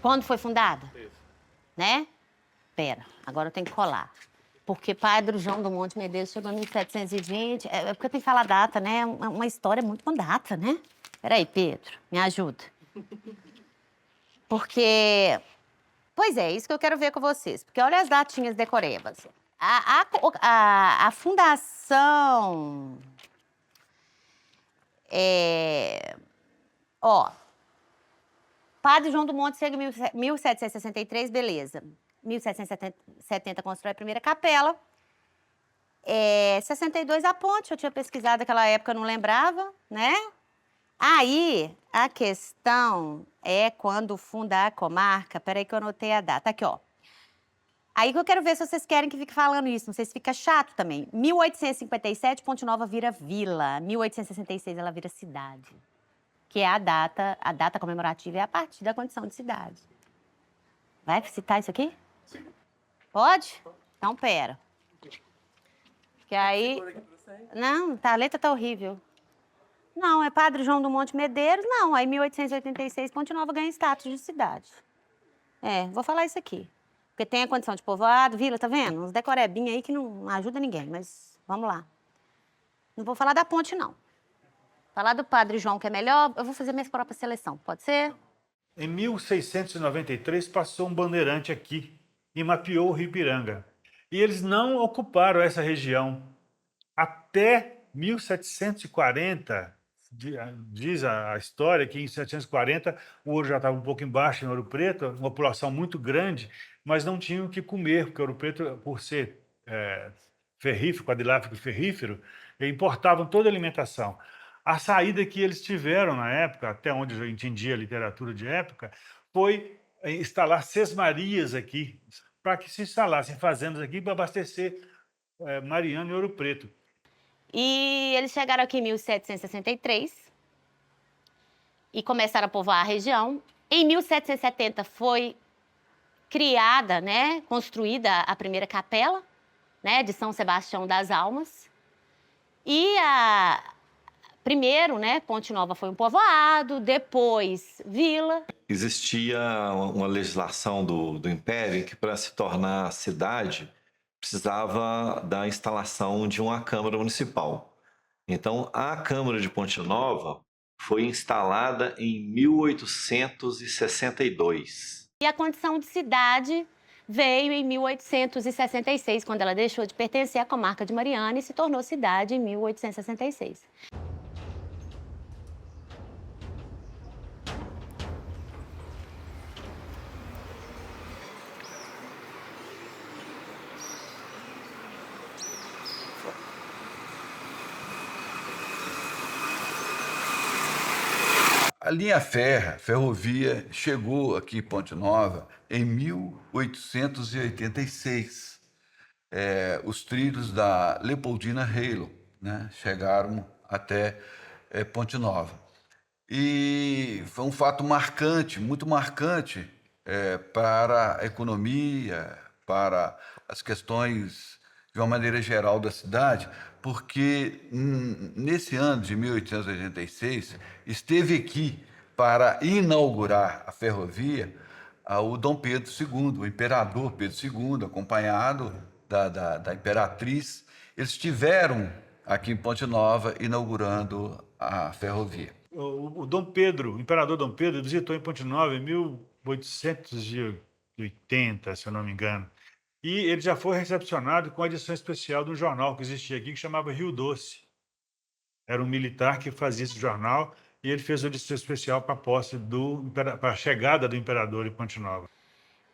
Quando foi fundada? Isso. Né? Pera, agora eu tenho que colar. Porque Padre João do Monte Medeiros chegou em 1720. É porque eu tenho que falar a data, né? Uma história muito com data, né? Peraí, Pedro, me ajuda. Porque... Pois é, isso que eu quero ver com vocês. Porque olha as datinhas decorebas. A fundação... Ó, Padre João do Monte chega em 1763, beleza. 1770 constrói a primeira capela. 62 a ponte, eu tinha pesquisado naquela época, eu não lembrava, né? Aí, a questão é quando funda a comarca, peraí que eu anotei a data, aqui, ó. Aí que eu quero ver se vocês querem que fique falando isso, não sei se fica chato também. 1857, Ponte Nova vira vila, 1866 ela vira cidade. Que é a data comemorativa é a partir da condição de cidade. Vai citar isso aqui? Sim. Pode? Então, pera. Que aí... Não, tá, a letra tá horrível. Não, é Padre João do Monte Medeiros, não. Aí, 1886, Ponte Nova ganha status de cidade. Vou falar isso aqui. Porque tem a condição de povoado, vila, tá vendo? Uns decorebinhos aí que não ajuda ninguém, mas vamos lá. Não vou falar da ponte, não. Falar do Padre João, que é melhor, eu vou fazer minha própria seleção, pode ser? Em 1693, passou um bandeirante aqui e mapeou o Rio Ipiranga. E eles não ocuparam essa região. Até 1740, diz a história que em 1740 o ouro já estava um pouco embaixo em Ouro Preto, uma população muito grande, mas não tinham o que comer, porque Ouro Preto, por ser ferrífero, quadrilátrico ferrífero, importavam toda a alimentação. A saída que eles tiveram na época, até onde eu entendi a literatura de época, foi instalar sesmarias aqui, para que se instalassem fazendas aqui para abastecer Mariana e Ouro Preto. E eles chegaram aqui em 1763 e começaram a povoar a região. Em 1770 foi criada, né, construída a primeira capela, né, de São Sebastião das Almas. E primeiro, né, Ponte Nova foi um povoado, depois vila. Existia uma legislação do Império que, para se tornar cidade, precisava da instalação de uma Câmara Municipal. Então, a Câmara de Ponte Nova foi instalada em 1862. E a condição de cidade veio em 1866, quando ela deixou de pertencer à comarca de Mariana e se tornou cidade em 1866. A linha ferrovia, chegou aqui em Ponte Nova em 1886. Os trilhos da Leopoldina Halo, né, chegaram até Ponte Nova. E foi um fato marcante, muito marcante para a economia, para as questões de uma maneira geral da cidade, porque nesse ano de 1886 esteve aqui para inaugurar a ferrovia o Dom Pedro II, o imperador Pedro II, acompanhado da imperatriz. Eles estiveram aqui em Ponte Nova inaugurando a ferrovia. O imperador Dom Pedro, visitou em Ponte Nova em 1880, se eu não me engano. E ele já foi recepcionado com a edição especial de um jornal que existia aqui, que chamava Rio Doce. Era um militar que fazia esse jornal e ele fez uma edição especial para a chegada do imperador em Ponte Nova.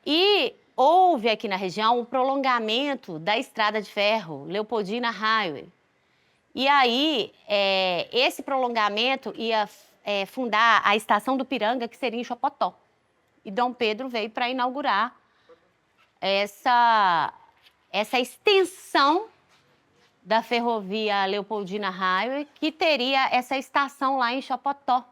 E houve aqui na região um prolongamento da estrada de ferro, Leopoldina Highway. E aí, esse prolongamento ia fundar a estação do Piranga, que seria em Chopotó. E Dom Pedro veio para inaugurar essa extensão da ferrovia Leopoldina Highway, que teria essa estação lá em Chopotó,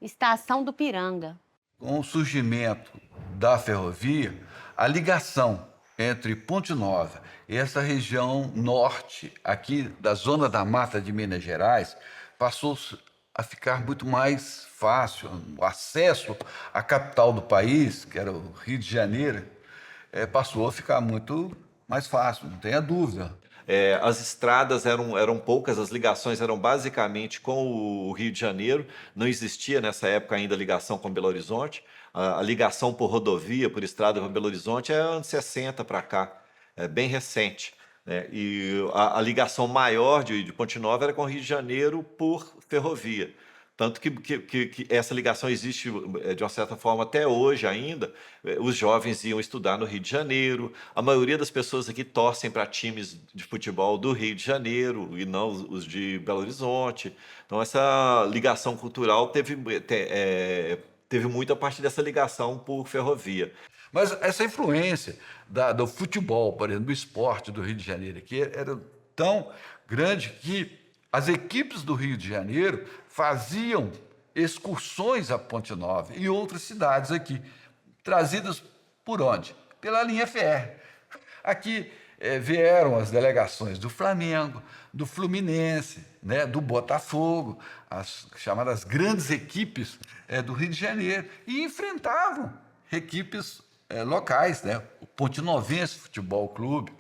Estação do Piranga. Com o surgimento da ferrovia, a ligação entre Ponte Nova e essa região norte, aqui da zona da Mata de Minas Gerais, passou a ficar muito mais fácil. O acesso à capital do país, que era o Rio de Janeiro, passou a ficar muito mais fácil, não tenha dúvida. As estradas eram poucas, as ligações eram basicamente com o Rio de Janeiro, não existia nessa época ainda ligação com Belo Horizonte. A ligação por rodovia, por estrada para Belo Horizonte é anos 60 para cá, é bem recente, né? E a ligação maior de Ponte Nova era com o Rio de Janeiro por ferrovia. Tanto que essa ligação existe de uma certa forma até hoje ainda. Os jovens iam estudar no Rio de Janeiro. A maioria das pessoas aqui torcem para times de futebol do Rio de Janeiro e não os de Belo Horizonte. Então, essa ligação cultural teve muito a partir dessa ligação por ferrovia. Mas essa influência do futebol, por exemplo, do esporte do Rio de Janeiro aqui, era tão grande que as equipes do Rio de Janeiro faziam excursões a Ponte Nova e outras cidades aqui, trazidas por onde? Pela linha férrea. Aqui vieram as delegações do Flamengo, do Fluminense, né, do Botafogo, as chamadas grandes equipes do Rio de Janeiro, e enfrentavam equipes locais, né? O Pontinovense Futebol Clube,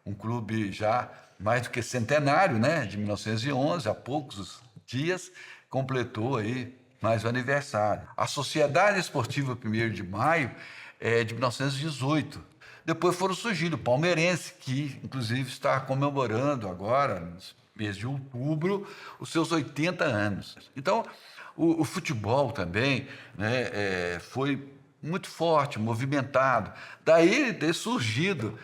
um clube já mais do que centenário, né, de 1911, há poucos dias, completou aí mais um aniversário. A Sociedade Esportiva 1º de Maio é de 1918. Depois foram surgindo o Palmeirense, que inclusive está comemorando agora, no mês de outubro, os seus 80 anos. Então, o futebol também, né, foi muito forte, movimentado. Daí ter surgido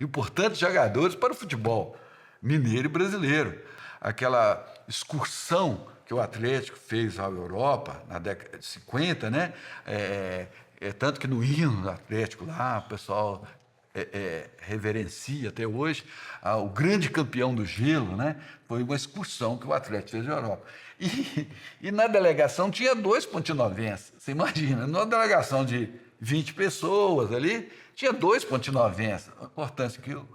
importantes jogadores para o futebol mineiro e brasileiro. Aquela excursão que o Atlético fez à Europa na década de 50, né? Tanto que no hino do Atlético lá, o pessoal reverencia até hoje o grande campeão do gelo, né? Foi uma excursão que o Atlético fez à Europa. E na delegação tinha 2 pontinovenses. Você imagina, numa delegação de 20 pessoas ali, tinha 2 pontinovenses. A importância que o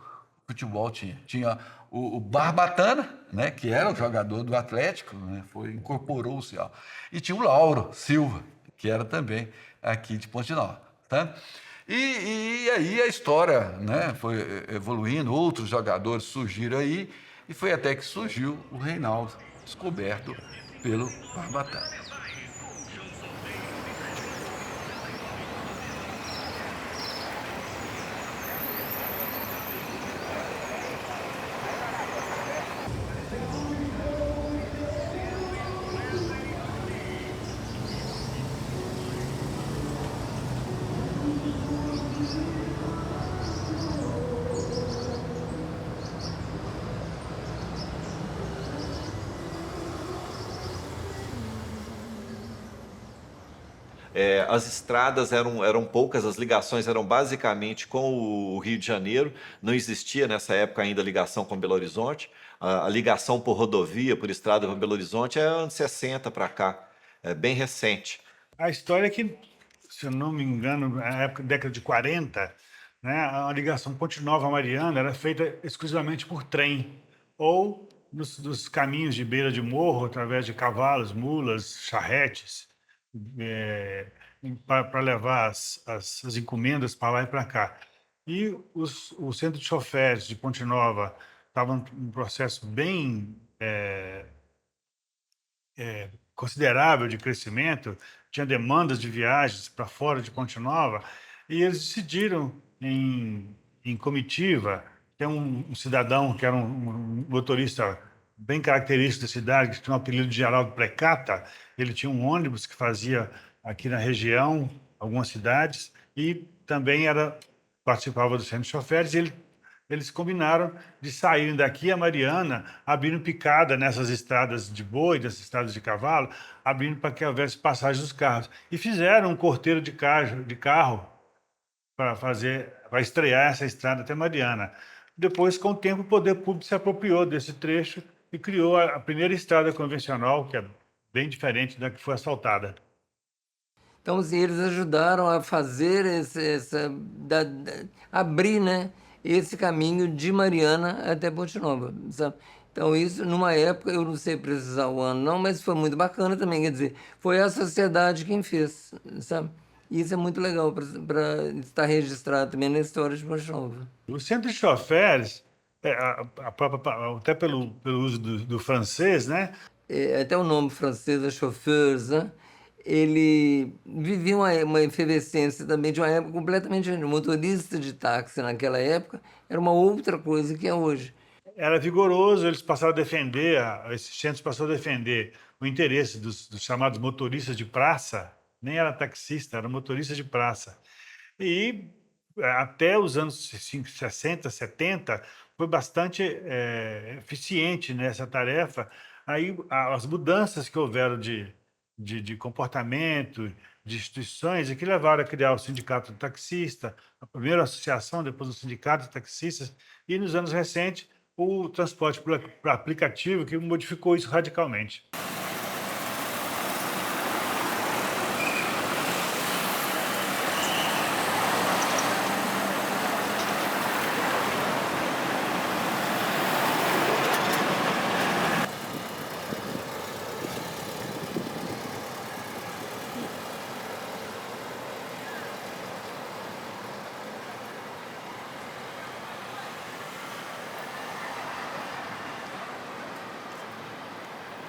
futebol tinha. Tinha o Barbatana, né, que era o jogador do Atlético, né, incorporou-se. E tinha o Lauro Silva, que era também aqui de Ponte Nova. Tá? E aí a história, né, foi evoluindo, outros jogadores surgiram aí, e foi até que surgiu o Reinaldo, descoberto pelo Barbatana. As estradas eram poucas, as ligações eram basicamente com o Rio de Janeiro, não existia nessa época ainda ligação com Belo Horizonte. A ligação por rodovia, por estrada para Belo Horizonte é anos 60 para cá, é bem recente. A história é que, se eu não me engano, na época, década de 40, né, a ligação Ponte Nova a Mariana era feita exclusivamente por trem, ou dos caminhos de beira de morro, através de cavalos, mulas, charretes, para levar as encomendas para lá e para cá. E o centro de choferes de Ponte Nova estava num processo bem considerável de crescimento, tinha demandas de viagens para fora de Ponte Nova, e eles decidiram, em comitiva, que é um cidadão que era um motorista bem característico da cidade, que tinha um apelido de Geraldo Precata. Ele tinha um ônibus que fazia aqui na região, algumas cidades, e também participava do centro de choferes, e eles combinaram de saírem daqui a Mariana, abrindo picada nessas estradas de boi, nessas estradas de cavalo, abrindo para que houvesse passagem dos carros. E fizeram um corteiro de carro para estrear essa estrada até Mariana. Depois, com o tempo, o poder público se apropriou desse trecho e criou a primeira estrada convencional, que é bem diferente da que foi asfaltada. Então, assim, eles ajudaram a fazer abrir, né, esse caminho de Mariana até Ponte Nova, sabe? Então, isso, numa época, eu não sei precisar o ano não, mas foi muito bacana também. Quer dizer, foi a sociedade quem fez, sabe? E isso é muito legal para estar registrado também na história de Ponte Nova. O centro de choferes, até pelo uso do francês, né? Até o nome francês é chauffeurs, né? Ele vivia uma efervescência também de uma época completamente diferente. O motorista de táxi naquela época era uma outra coisa que é hoje. Era vigoroso, eles passaram a defender, esses centros passaram a defender o interesse dos chamados motoristas de praça, nem era taxista, era motorista de praça. E até os anos 60, 70, foi bastante eficiente nessa tarefa. Aí as mudanças que houveram de comportamento, de instituições, e que levaram a criar o Sindicato do Taxista, a primeira associação, depois o Sindicato de Taxistas, e nos anos recentes o transporte por aplicativo, que modificou isso radicalmente.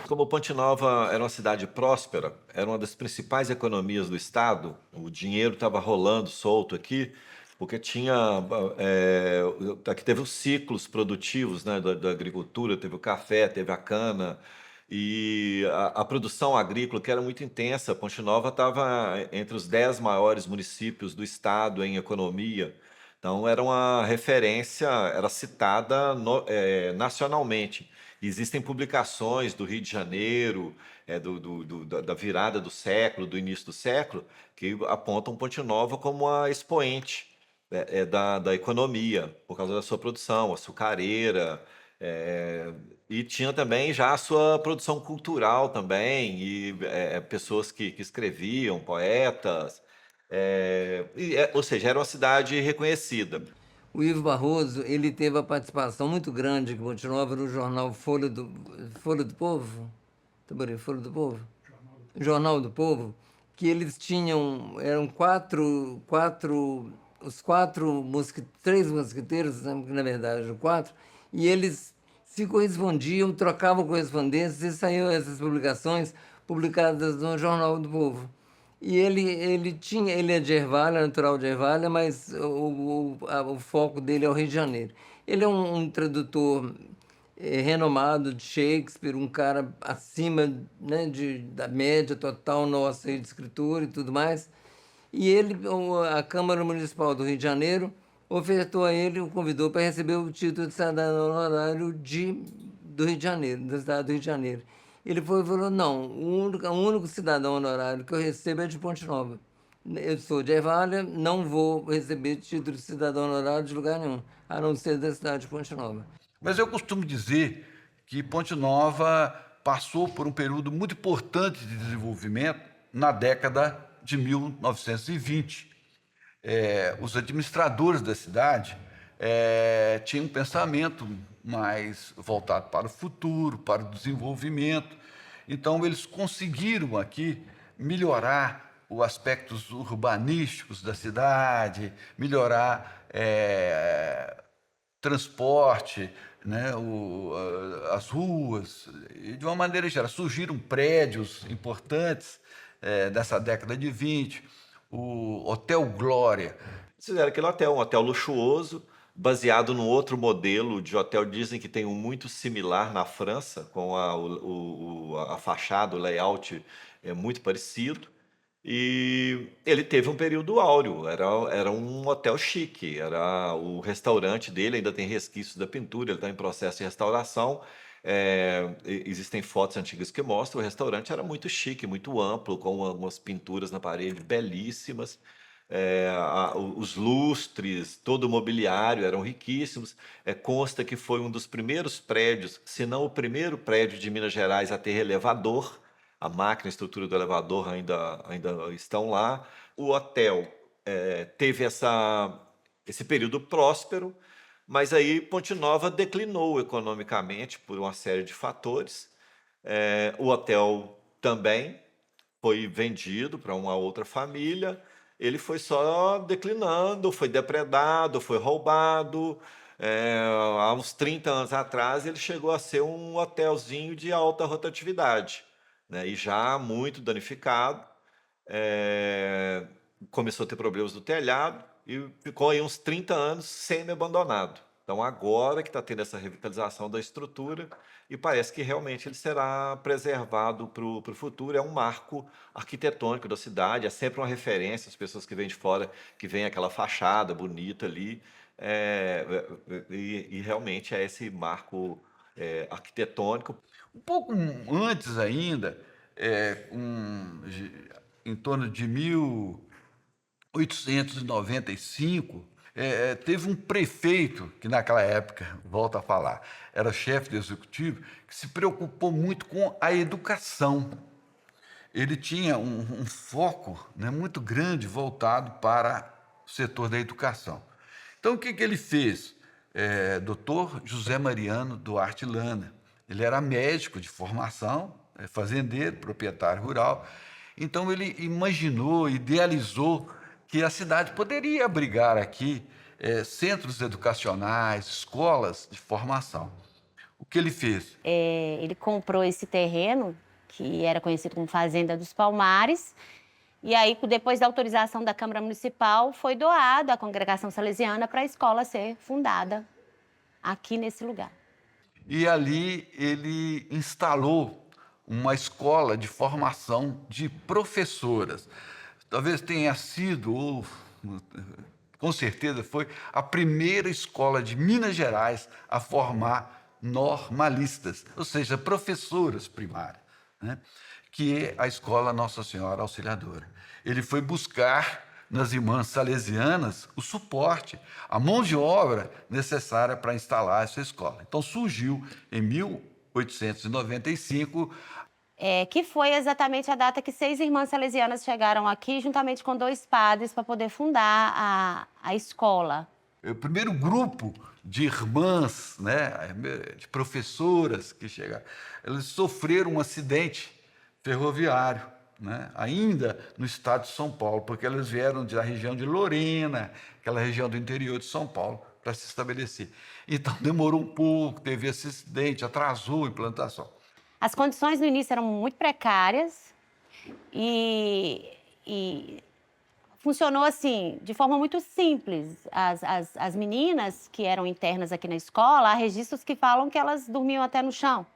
Como Ponte Nova era uma cidade próspera, era uma das principais economias do estado, o dinheiro estava rolando solto aqui, porque tinha. Aqui teve os ciclos produtivos, né, da agricultura, teve o café, teve a cana, e a produção agrícola, que era muito intensa. Ponte Nova estava entre os 10 maiores municípios do estado em economia. Então, era uma referência, era citada nacionalmente. Existem publicações do Rio de Janeiro, da virada do século, do início do século, que apontam Ponte Nova como a expoente da economia, por causa da sua produção, açucareira, e tinha também já a sua produção cultural também, e pessoas que escreviam, poetas, ou seja, era uma cidade reconhecida. O Ivo Barroso, ele teve a participação muito grande que continuava no jornal Folha do Povo, Tamboril, Folha do Povo, Jornal do Povo, que eles tinham, eram três mosqueteiros, né, na verdade, eram quatro, e eles se correspondiam, trocavam correspondências e saíam essas publicações publicadas no Jornal do Povo. E ele é de Ervalha, natural de Ervalha, mas o foco dele é o Rio de Janeiro. Ele é um tradutor renomado de Shakespeare, um cara acima, né, da média total nossa aí de escritura e tudo mais. E a Câmara Municipal do Rio de Janeiro ofertou a ele, o convidou para receber o título de cidadão honorário do Rio de Janeiro, da cidade do Rio de Janeiro. Ele foi e falou, não, o único cidadão honorário que eu recebo é de Ponte Nova. Eu sou de Ervalha, não vou receber título de cidadão honorário de lugar nenhum, a não ser da cidade de Ponte Nova. Mas eu costumo dizer que Ponte Nova passou por um período muito importante de desenvolvimento na década de 1920. Os administradores da cidade tinham um pensamento mais voltado para o futuro, para o desenvolvimento. Então, eles conseguiram aqui melhorar os aspectos urbanísticos da cidade, melhorar transporte, né, as ruas, e de uma maneira geral. Surgiram prédios importantes dessa década de 20, o Hotel Glória. Eles fizeram aquele hotel, um hotel luxuoso, baseado num outro modelo de hotel. Dizem que tem um muito similar na França, com a fachada, o layout é muito parecido. E ele teve um período áureo, era um hotel chique, o restaurante dele ainda tem resquícios da pintura, ele está em processo de restauração. Existem fotos antigas que mostram, o restaurante era muito chique, muito amplo, com algumas pinturas na parede belíssimas. Os lustres, todo o mobiliário eram riquíssimos. Consta que foi um dos primeiros prédios, se não o primeiro prédio de Minas Gerais a ter elevador. A máquina, a estrutura do elevador ainda estão lá. O hotel teve esse período próspero, Mas aí Ponte Nova declinou economicamente por uma série de fatores. O hotel também foi vendido para uma outra família. Ele foi só declinando, foi depredado, foi roubado. Há uns 30 anos atrás, ele chegou a ser um hotelzinho de alta rotatividade, né? E já muito danificado. É, Começou a ter problemas no telhado e ficou aí uns 30 anos semi-abandonado. Então, agora que está tendo essa revitalização da estrutura, e parece que realmente ele será preservado para o futuro. É um marco arquitetônico da cidade, é sempre uma referência, as pessoas que vêm de fora, que veem aquela fachada bonita ali, e realmente é esse marco arquitetônico. Um pouco antes ainda, em torno de 1895, teve um prefeito, que naquela época, volto a falar, era chefe do executivo, que se preocupou muito com a educação. Ele tinha um foco, né, muito grande voltado para o setor da educação. Então, o que ele fez? Dr. José Mariano Duarte Lana. Ele era médico de formação, fazendeiro, proprietário rural. Então, ele imaginou, idealizou que a cidade poderia abrigar aqui centros educacionais, escolas de formação. O que ele fez? Ele comprou esse terreno, que era conhecido como Fazenda dos Palmares, e aí, depois da autorização da Câmara Municipal, foi doado à Congregação Salesiana para a escola ser fundada aqui nesse lugar. E ali ele instalou uma escola de formação de professoras. Talvez tenha sido, ou com certeza foi, a primeira escola de Minas Gerais a formar normalistas, ou seja, professoras primárias, né? Que é a Escola Nossa Senhora Auxiliadora. Ele foi buscar nas irmãs salesianas o suporte, a mão de obra necessária para instalar essa escola. Então surgiu em 1895 Que foi exatamente a data que 6 irmãs salesianas chegaram aqui, juntamente com 2 padres, para poder fundar a escola. o primeiro grupo de irmãs, né, de professoras que chegaram. Elas sofreram um acidente ferroviário, né, ainda no estado de São Paulo, porque elas vieram da região de Lorena, aquela região do interior de São Paulo, para se estabelecer. Então demorou um pouco, teve esse acidente, atrasou a implantação. As condições no início eram muito precárias e funcionou assim, de forma muito simples. As meninas que eram internas aqui na escola, há registros que falam que elas dormiam até no chão.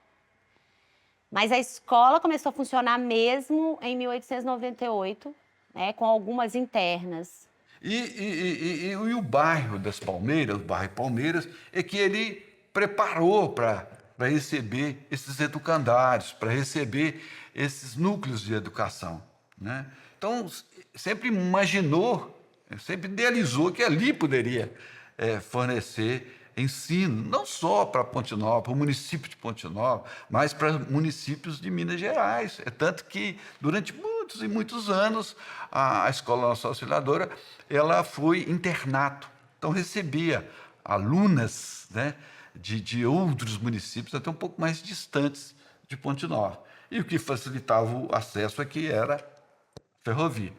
Mas a escola começou a funcionar mesmo em 1898, né, com algumas internas. E o bairro das Palmeiras, o bairro Palmeiras, é que ele preparou para receber esses educandários, para receber esses núcleos de educação, né? Então, sempre imaginou, sempre idealizou que ali poderia fornecer ensino, não só para Ponte Nova, para o município de Ponte Nova, mas para municípios de Minas Gerais. É tanto que, durante muitos e muitos anos, a Escola Nossa Auxiliadora ela foi internato. Então, recebia alunas, né, de outros municípios, até um pouco mais distantes de Ponte Nova. E o que facilitava o acesso aqui era ferrovia.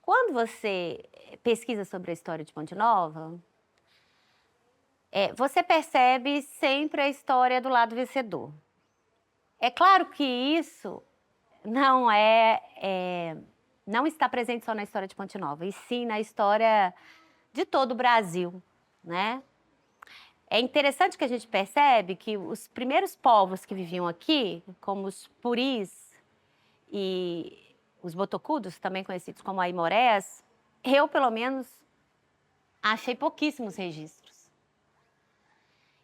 Quando você pesquisa sobre a história de Ponte Nova, você percebe sempre a história do lado vencedor. É claro que isso não está presente só na história de Ponte Nova, e sim na história de todo o Brasil, né? É interessante que a gente percebe que os primeiros povos que viviam aqui, como os puris e os botocudos, também conhecidos como aimorés, eu, pelo menos, achei pouquíssimos registros.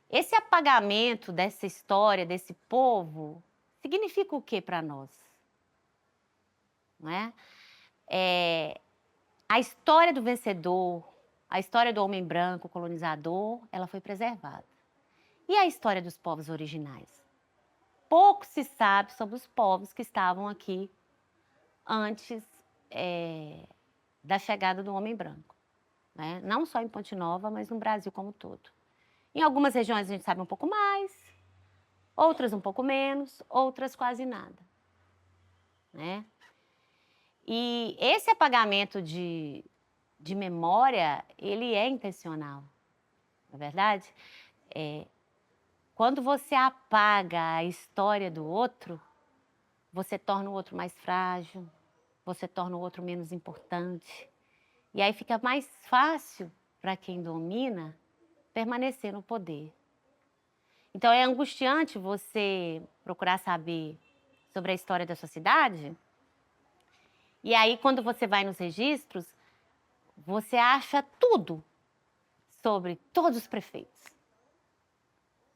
Esse apagamento dessa história, desse povo, significa o que para nós? Não é? A história do vencedor, a história do homem branco colonizador, ela foi preservada. E a história dos povos originais? Pouco se sabe sobre os povos que estavam aqui antes da chegada do homem branco, né? Não só em Ponte Nova, mas no Brasil como um todo. Em algumas regiões a gente sabe um pouco mais, outras um pouco menos, outras quase nada, né? E esse apagamento de memória, ele é intencional, não é verdade? Quando você apaga a história do outro, você torna o outro mais frágil, você torna o outro menos importante. E aí fica mais fácil para quem domina permanecer no poder. Então é angustiante você procurar saber sobre a história da sua cidade. E aí, quando você vai nos registros, você acha tudo sobre todos os prefeitos,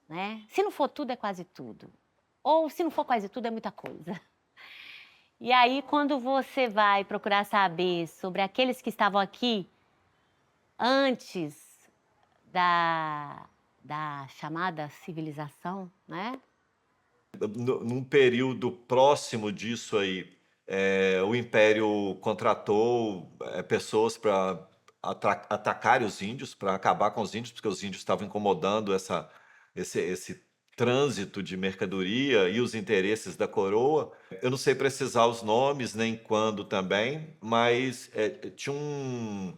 né? Se não for tudo, é quase tudo. Ou se não for quase tudo, é muita coisa. E aí, quando você vai procurar saber sobre aqueles que estavam aqui antes da chamada civilização, né? Num período próximo disso aí, o Império contratou pessoas para atacarem os índios, para acabar com os índios, porque os índios estavam incomodando esse trânsito de mercadoria e os interesses da coroa. Eu não sei precisar os nomes, nem quando também, mas tinha um...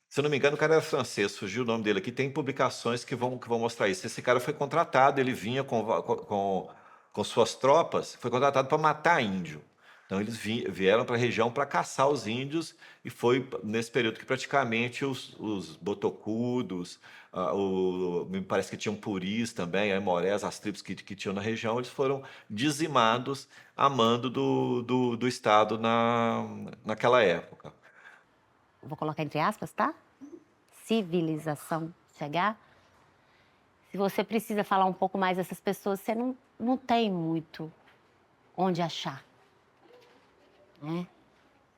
Se eu não me engano, o cara era francês, fugiu o nome dele aqui. Tem publicações que vão mostrar isso. Esse cara foi contratado, ele vinha com suas tropas, foi contratado para matar índio. Então, eles vieram para a região para caçar os índios, e foi nesse período que praticamente os botocudos, me parece que tinham puris também, aimorés, as tribos que tinham na região, eles foram dizimados a mando do Estado naquela época. Vou colocar entre aspas, tá? Civilização chegar. Se você precisa falar um pouco mais dessas pessoas, você não tem muito onde achar, né?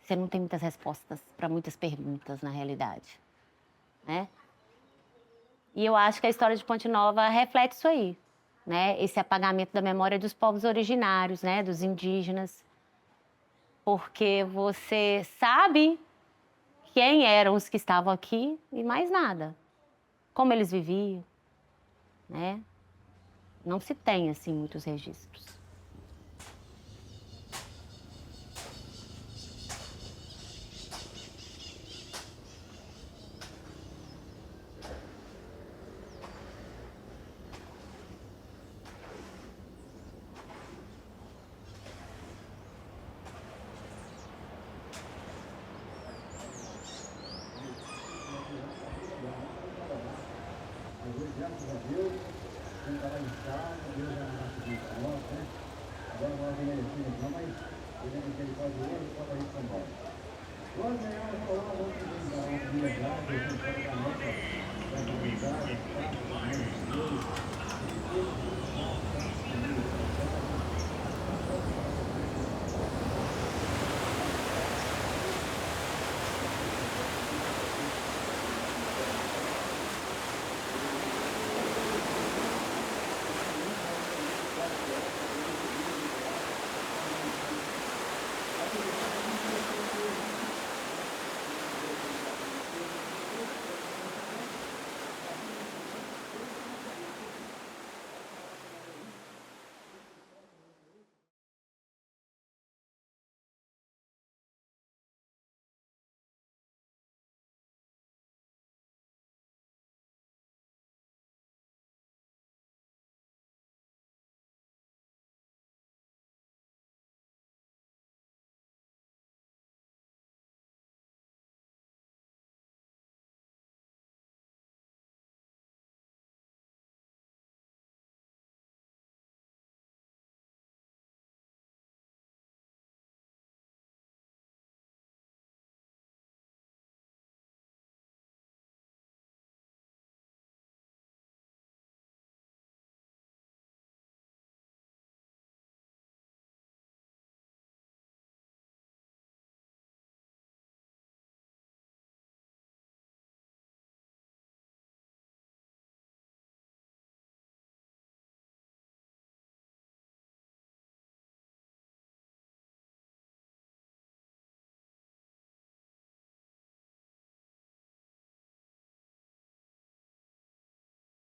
Você não tem muitas respostas para muitas perguntas, na realidade, né? E eu acho que a história de Ponte Nova reflete isso aí, né? Esse apagamento da memória dos povos originários, né? Dos indígenas. Porque você sabe quem eram os que estavam aqui e mais nada. Como eles viviam, né? Não se tem, assim, muitos registros.